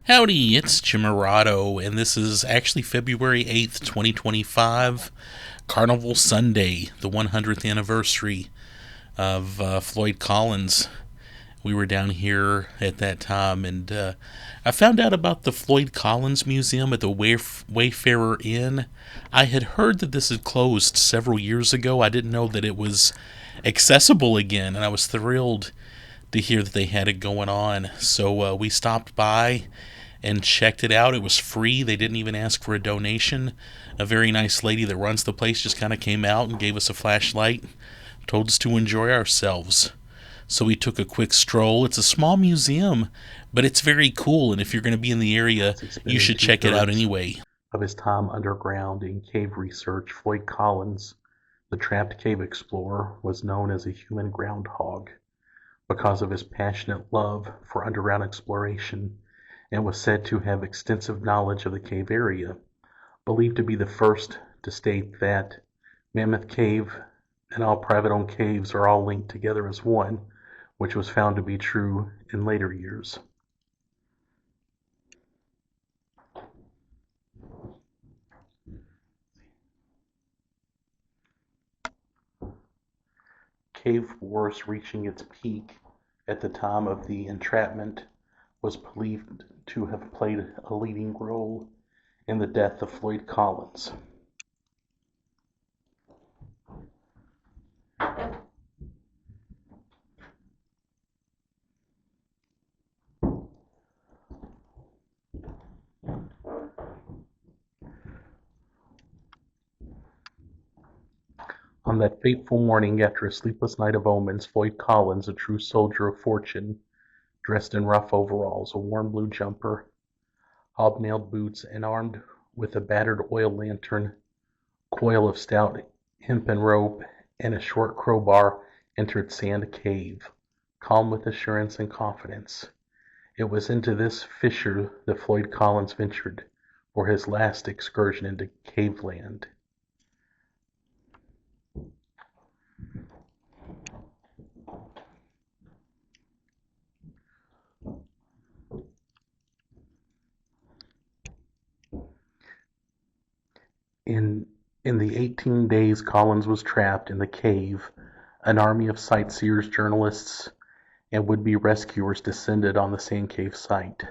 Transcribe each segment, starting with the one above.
Howdy, it's Chimerato, and this is actually February 8th, 2025, Carnival Sunday, the 100th anniversary of Floyd Collins. We were down here at that time, and I found out about the Floyd Collins Museum at the Wayfarer Inn. I had heard that this had closed several years ago. I didn't know that it was accessible again, and I was thrilled to hear that they had it going on. So we stopped by and checked it out. It was free. They didn't even ask for a donation. A very nice lady that runs the place just kind of came out and gave us a flashlight, told us to enjoy ourselves. So we took a quick stroll. It's a small museum, but it's very cool, and if you're going to be in the area, you should check it out anyway. Of his time underground in cave research, Floyd Collins, the trapped cave explorer, was known as a human groundhog because of his passionate love for underground exploration, and was said to have extensive knowledge of the cave area, believed to be the first to state that Mammoth Cave and all private-owned caves are all linked together as one, which was found to be true in later years. Cave wars reaching its peak at the time of the entrapment was believed to have played a leading role in the death of Floyd Collins. On that fateful morning, after a sleepless night of omens, Floyd Collins, a true soldier of fortune, dressed in rough overalls, a warm blue jumper, hobnailed boots, and armed with a battered oil lantern, coil of stout hempen rope, and a short crowbar, entered Sand Cave, calm with assurance and confidence. It was into this fissure that Floyd Collins ventured for his last excursion into caveland. In the 18 days Collins was trapped in the cave, an army of sightseers, journalists, and would-be rescuers descended on the Sand Cave site.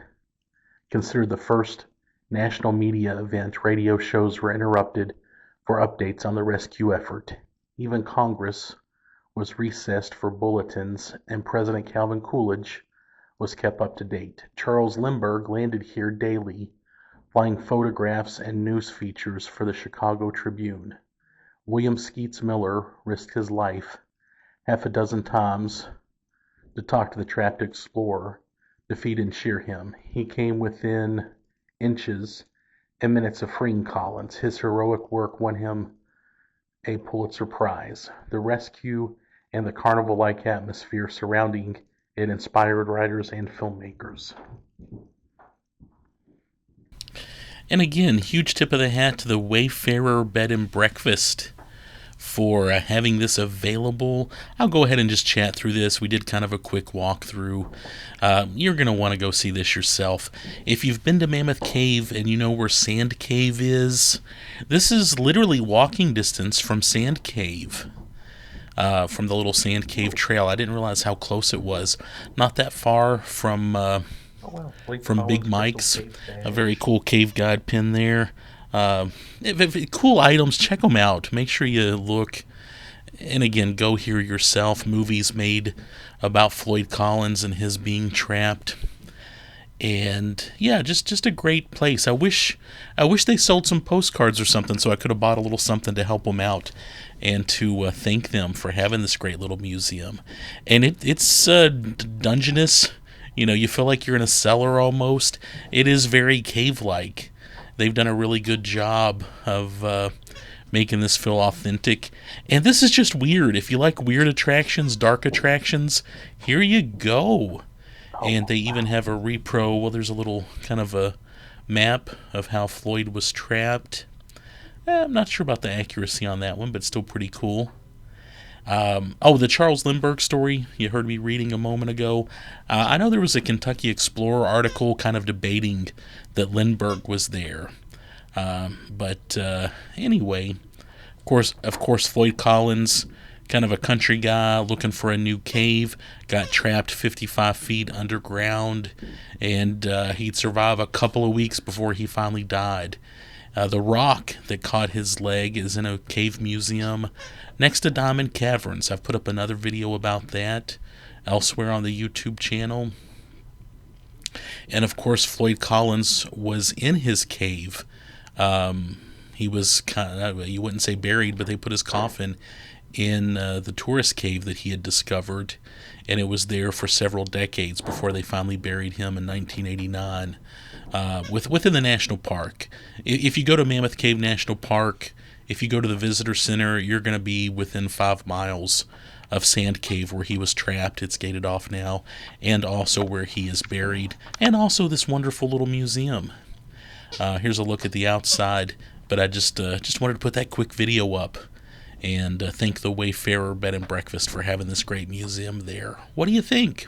Considered the first national media event, radio shows were interrupted for updates on the rescue effort. Even Congress was recessed for bulletins, and President Calvin Coolidge was kept up to date. Charles Lindbergh landed here daily, flying photographs and news features for the Chicago Tribune. William Skeets Miller risked his life half a dozen times to talk to the trapped explorer, defeat and cheer him. He came within inches and minutes of freeing Collins. His heroic work won him a Pulitzer Prize. The rescue and the carnival-like atmosphere surrounding it inspired writers and filmmakers. And again, huge tip of the hat to the Wayfarer Bed and Breakfast for having this available. I'll go ahead and just chat through this. We did kind of a quick walkthrough. You're going to want to go see this yourself. If you've been to Mammoth Cave and you know where Sand Cave is, this is literally walking distance from Sand Cave. From the little Sand Cave trail. I didn't realize how close it was. Not that far from Big Mike's. A very cool cave guide pin there. Cool items. Check them out. Make sure you look. And again, go here yourself. Movies made about Floyd Collins and his being trapped. And yeah, just a great place. I wish they sold some postcards or something so I could have bought a little something to help them out and to thank them for having this great little museum. And it's dungeonous. You know, you feel like you're in a cellar almost. It is very cave-like. They've done a really good job of making this feel authentic. And this is just weird. If you like weird attractions, dark attractions, here you go. And they even have a repro. Well, there's a little kind of a map of how Floyd was trapped. I'm not sure about the accuracy on that one, but still pretty cool. Oh, the Charles Lindbergh story you heard me reading a moment ago. I know there was a Kentucky Explorer article kind of debating that Lindbergh was there. But anyway, of course, Floyd Collins, kind of a country guy looking for a new cave, got trapped 55 feet underground, and he'd survive a couple of weeks before he finally died. The rock that caught his leg is in a cave museum next to Diamond Caverns. I've put up another video about that elsewhere on the YouTube channel. And of course, Floyd Collins was in his cave. He was kind of, you wouldn't say buried, but they put his coffin in the tourist cave that he had discovered, and it was there for several decades before they finally buried him in 1989 within the national park. If you go to Mammoth Cave National Park, if you go to the visitor center, you're going to be within 5 miles of Sand Cave where he was trapped. It's gated off now, and also where he is buried, and also this wonderful little museum. Here's a look at the outside, but I just wanted to put that quick video up and thank the Wayfarer Bed and Breakfast for having this great museum there. What do you think?